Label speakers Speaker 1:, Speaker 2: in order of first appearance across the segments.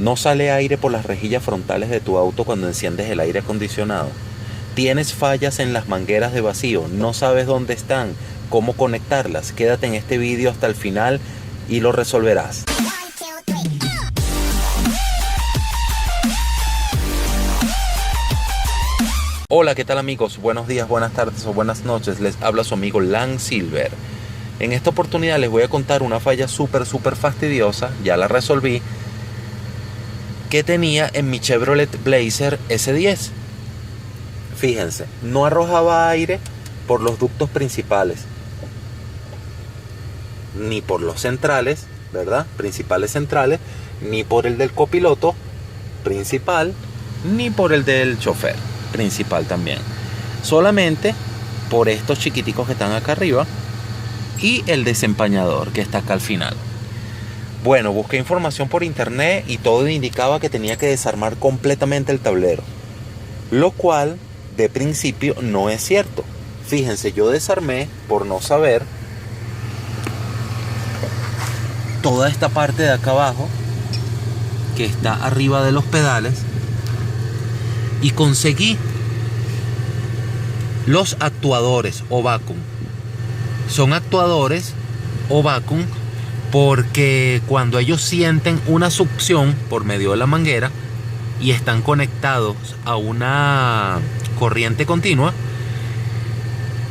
Speaker 1: ¿No sale aire por las rejillas frontales de tu auto cuando enciendes el aire acondicionado? ¿Tienes fallas en las mangueras de vacío? ¿No sabes dónde están? ¿Cómo conectarlas? Quédate en este vídeo hasta el final y lo resolverás. Hola, ¿qué tal amigos? Buenos días, buenas tardes o buenas noches. Les habla su amigo Lan Silver. En esta oportunidad les voy a contar una falla súper fastidiosa, ya la resolví, que tenía en mi Chevrolet Blazer S10. Fíjense, no arrojaba aire por los ductos principales, ni por los centrales, ¿verdad? Principales centrales, ni por el del copiloto principal, ni por el del chofer principal también. Solamente por estos chiquiticos que están acá arriba y el desempañador que está acá al final. Bueno, busqué información por internet y todo indicaba que tenía que desarmar completamente el tablero, lo cual de principio no es cierto. Fíjense, yo desarmé por no saber toda esta parte de acá abajo que está arriba de los pedales y conseguí los actuadores o vacuum. Son actuadores o vacuum porque cuando ellos sienten una succión por medio de la manguera y están conectados a una corriente continua,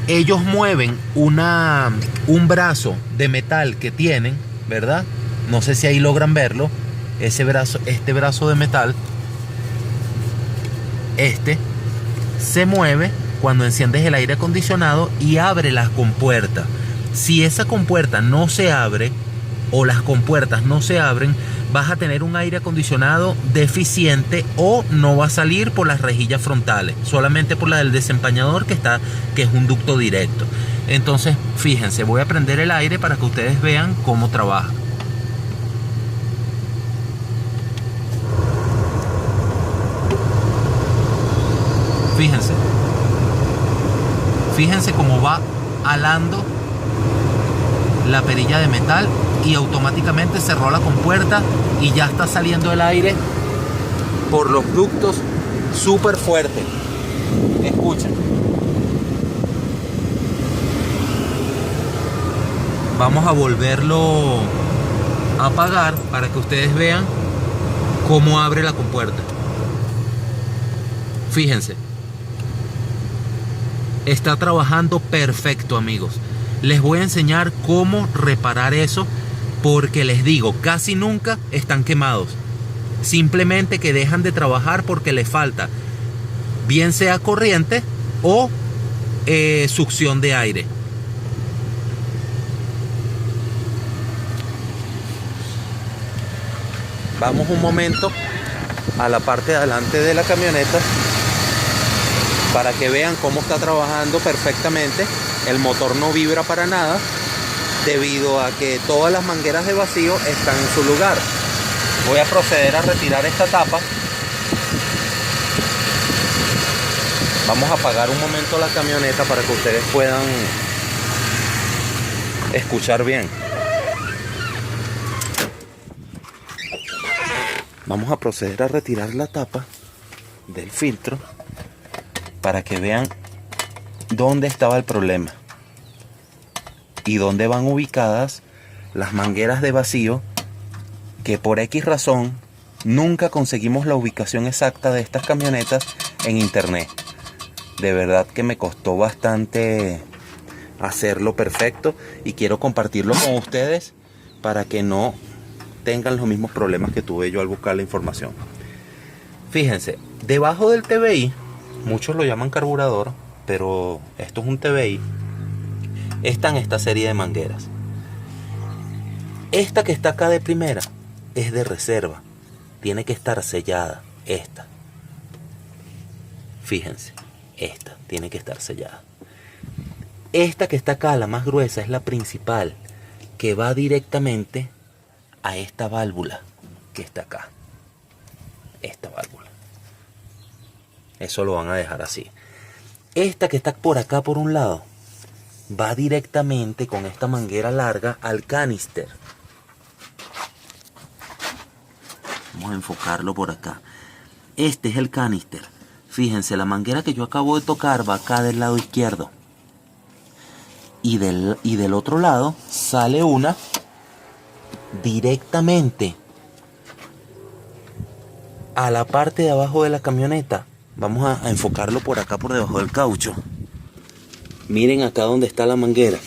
Speaker 1: ellos mueven un brazo de metal que tienen, ¿verdad? No sé si ahí logran verlo. Este brazo de metal, se mueve cuando enciendes el aire acondicionado y abre las compuertas. Si esa compuerta no se abre o las compuertas no se abren, vas a tener un aire acondicionado deficiente o no va a salir por las rejillas frontales, solamente por la del desempañador que es un ducto directo. Entonces, fíjense, voy a prender el aire para que ustedes vean cómo trabaja. Fíjense cómo va alando la perilla de metal y automáticamente cerró la compuerta y ya está saliendo el aire por los ductos súper fuerte. Escuchen. Vamos a volverlo a apagar para que ustedes vean cómo abre la compuerta. Fíjense. Está trabajando perfecto, amigos. Les voy a enseñar cómo reparar eso, porque les digo, casi nunca están quemados. Simplemente que dejan de trabajar porque les falta, bien sea corriente o succión de aire. Vamos un momento a la parte de adelante de la camioneta para que vean cómo está trabajando perfectamente. El motor no vibra para nada debido a que todas las mangueras de vacío están en su lugar. Voy a proceder a retirar esta tapa. Vamos a apagar un momento la camioneta para que ustedes puedan escuchar bien. Vamos a proceder a retirar la tapa del filtro para que vean dónde estaba el problema y dónde van ubicadas las mangueras de vacío, que por X razón nunca conseguimos la ubicación exacta de estas camionetas en internet. De verdad que me costó bastante hacerlo perfecto y quiero compartirlo con ustedes para que no tengan los mismos problemas que tuve yo al buscar la información. Fíjense, debajo del TBI, muchos lo llaman carburador, pero esto es un TBI, están esta serie de mangueras. Esta que está acá de primera es de reserva, tiene que estar sellada. Fíjense, esta tiene que estar sellada. Esta que está acá, la más gruesa, es la principal, que va directamente a esta válvula que está acá. Esta válvula. Eso lo van a dejar así. Esta que está por acá por un lado va directamente con esta manguera larga al canister. Vamos a enfocarlo por acá. Este es el canister. Fíjense, la manguera que yo acabo de tocar va acá del lado izquierdo. Y del otro lado sale una directamente a la parte de abajo de la camioneta. Vamos a enfocarlo por acá, por debajo del caucho. Miren acá donde está la manguera.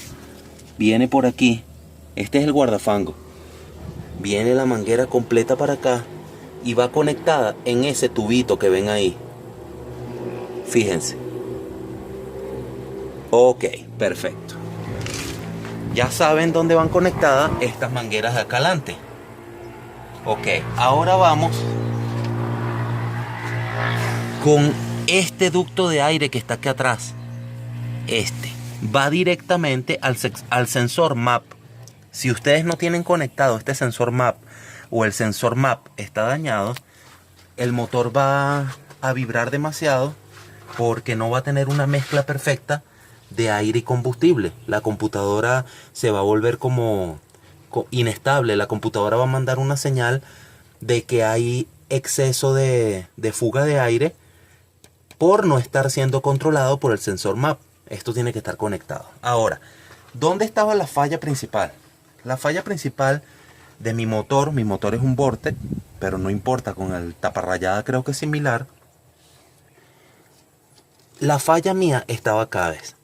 Speaker 1: Viene por aquí. Este es el guardafango. Viene la manguera completa para acá y va conectada en ese tubito que ven ahí. Fíjense. Ok, perfecto. Ya saben dónde van conectadas estas mangueras de acá adelante. Ok, ahora vamos con este ducto de aire que está aquí atrás. Este va directamente al sensor MAP. Si ustedes no tienen conectado este sensor MAP o el sensor MAP está dañado, el motor va a vibrar demasiado porque no va a tener una mezcla perfecta de aire y combustible. La computadora se va a volver como inestable. La computadora va a mandar una señal de que hay exceso de fuga de aire por no estar siendo controlado por el sensor MAP. Esto tiene que estar conectado. Ahora, ¿dónde estaba la falla principal? La falla principal de mi motor es un Vortec, pero no importa, con el taparrayada creo que es similar. La falla mía estaba acá, ¿ves?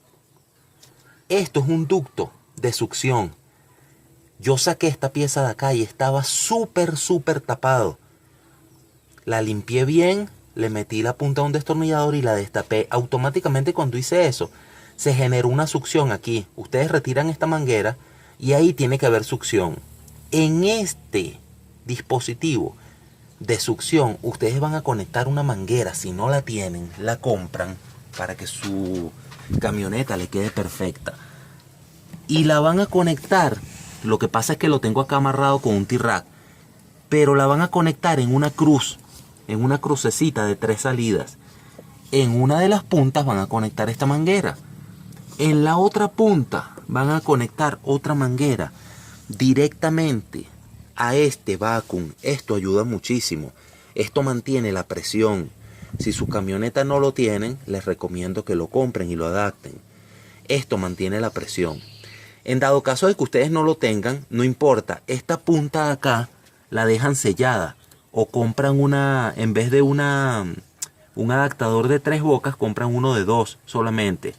Speaker 1: Esto es un ducto de succión. Yo saqué esta pieza de acá y estaba súper tapado. La limpié bien, le metí la punta de un destornillador y la destapé. Automáticamente cuando hice eso, se generó una succión aquí. Ustedes retiran esta manguera y ahí tiene que haber succión. En este dispositivo de succión, ustedes van a conectar una manguera. Si no la tienen, la compran para que su camioneta le quede perfecta. Y la van a conectar. Lo que pasa es que lo tengo acá amarrado con un T-Rack. Pero la van a conectar en una cruz. En una crucecita de 3 salidas. En una de las puntas van a conectar esta manguera. En la otra punta van a conectar otra manguera directamente a este vacuum. Esto ayuda muchísimo. Esto mantiene la presión. Si su camioneta no lo tienen, les recomiendo que lo compren y lo adapten. Esto mantiene la presión. En dado caso de que ustedes no lo tengan, no importa. Esta punta de acá la dejan sellada. O compran una, en vez de un adaptador de 3 bocas, compran uno de 2 solamente.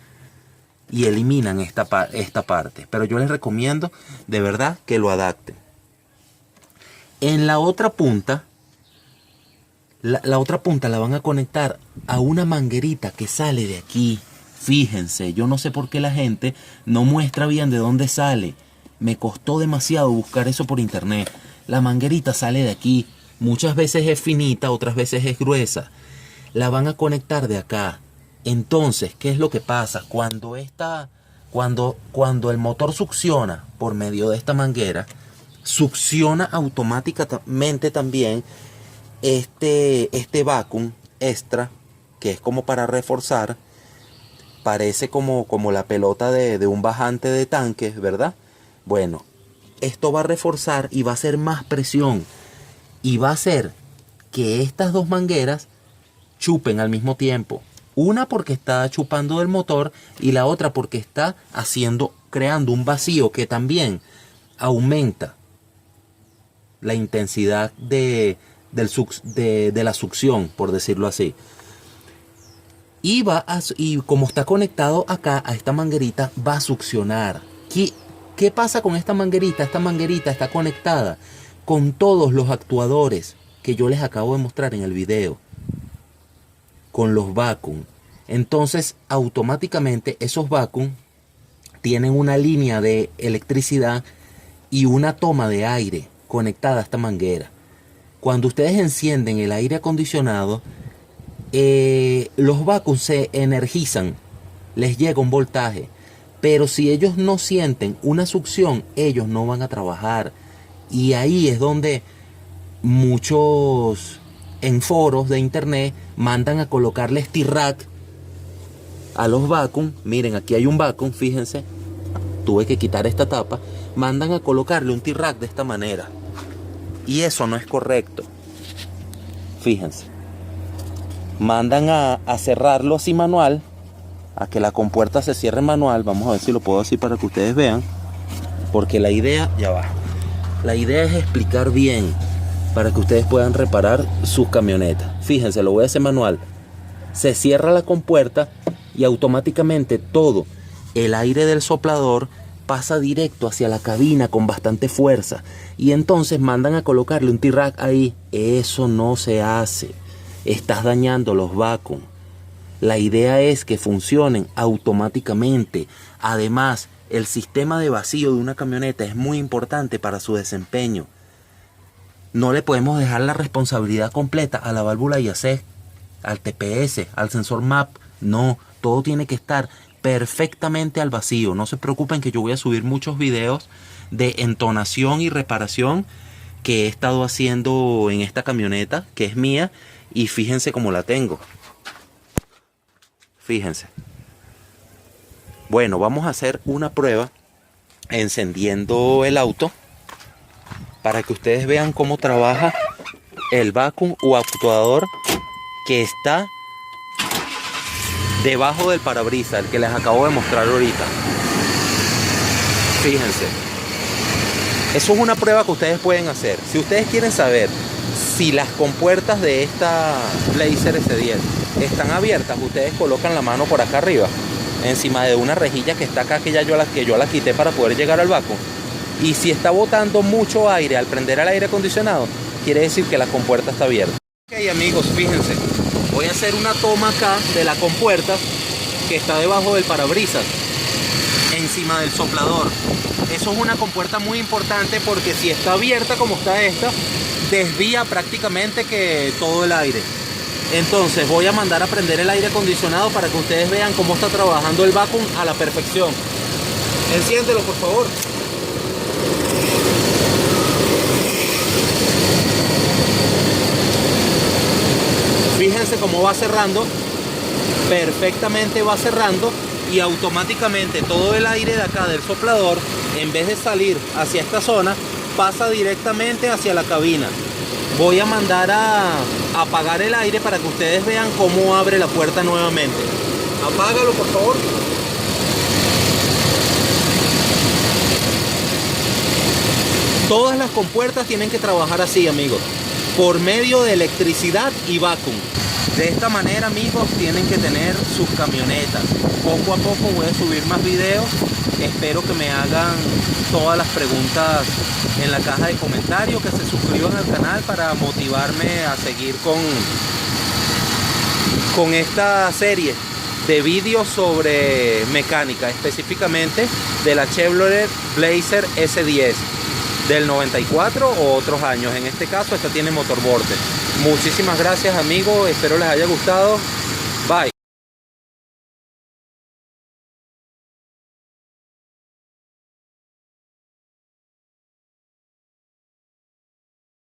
Speaker 1: Y eliminan esta parte. Pero yo les recomiendo de verdad que lo adapten. En la otra punta, la otra punta la van a conectar a una manguerita que sale de aquí. Fíjense, yo no sé por qué la gente no muestra bien de dónde sale. Me costó demasiado buscar eso por internet. La manguerita sale de aquí. Muchas veces es finita, otras veces es gruesa. La van a conectar de acá. Entonces, ¿qué es lo que pasa? Cuando el motor succiona por medio de esta manguera, succiona automáticamente también este vacuum extra, que es como para reforzar. Parece como la pelota de un bajante de tanques, ¿verdad? Bueno, esto va a reforzar y va a hacer más presión. Y va a hacer que estas dos mangueras chupen al mismo tiempo. Una porque está chupando del motor y la otra porque está creando un vacío que también aumenta la intensidad de la succión, por decirlo así. Y como está conectado acá a esta manguerita, va a succionar. ¿Qué pasa con esta manguerita? Esta manguerita está conectada con todos los actuadores que yo les acabo de mostrar en el video. Con los vacuum. Entonces automáticamente esos vacuum tienen una línea de electricidad y una toma de aire conectada a esta manguera. Cuando ustedes encienden el aire acondicionado, los vacuum se energizan, les llega un voltaje, pero si ellos no sienten una succión, ellos no van a trabajar. Y ahí es donde muchos en foros de internet mandan a colocarles T-Rack a los vacuum. Miren, aquí hay un vacuum, fíjense. Tuve que quitar esta tapa. Mandan a colocarle un T-Rack de esta manera. Y eso no es correcto. Fíjense. Mandan a cerrarlo así manual, a que la compuerta se cierre manual. Vamos a ver si lo puedo así para que ustedes vean, porque la idea, ya va, la idea es explicar bien para que ustedes puedan reparar sus camionetas. Fíjense, lo voy a hacer manual. Se cierra la compuerta y automáticamente todo el aire del soplador pasa directo hacia la cabina con bastante fuerza, y entonces mandan a colocarle un T-Rack ahí. Eso no se hace, estás dañando los vacuum. La idea es que funcionen automáticamente. Además, el sistema de vacío de una camioneta es muy importante para su desempeño. No le podemos dejar la responsabilidad completa a la válvula IAC, al TPS, al sensor MAP. No, todo tiene que estar perfectamente al vacío. No se preocupen que yo voy a subir muchos videos de entonación y reparación que he estado haciendo en esta camioneta, que es mía, y fíjense cómo la tengo. Fíjense. Bueno, vamos a hacer una prueba encendiendo el auto para que ustedes vean cómo trabaja el vacuum o actuador que está debajo del parabrisas, el que les acabo de mostrar ahorita. Fíjense. Eso es una prueba que ustedes pueden hacer. Si ustedes quieren saber si las compuertas de esta Blazer S10 están abiertas, ustedes colocan la mano por acá arriba, encima de una rejilla que está acá, que yo la quité para poder llegar al vacuum. Y si está botando mucho aire al prender el aire acondicionado, quiere decir que la compuerta está abierta. Ok, amigos, fíjense, voy a hacer una toma acá de la compuerta que está debajo del parabrisas, encima del soplador. Eso es una compuerta muy importante, porque si está abierta como está esta, desvía prácticamente que todo el aire. Entonces voy a mandar a prender el aire acondicionado para que ustedes vean cómo está trabajando el vacuum a la perfección. Enciéndelo, por favor. Fíjense cómo va cerrando. Perfectamente va cerrando, y automáticamente todo el aire de acá del soplador, en vez de salir hacia esta zona, pasa directamente hacia la cabina. Voy a mandar a apagar el aire para que ustedes vean cómo abre la puerta nuevamente. Apágalo, por favor. Todas las compuertas tienen que trabajar así, amigos, por medio de electricidad y vacuum. De esta manera, amigos, tienen que tener sus camionetas. Poco a poco voy a subir más videos. Espero que me hagan todas las preguntas en la caja de comentarios, que se suscriban al canal para motivarme a seguir con esta serie de vídeos sobre mecánica, específicamente de la Chevrolet Blazer S10 del 94 o otros años. En este caso esta tiene motor Vortex. Muchísimas gracias, amigos, espero les haya gustado. Bye.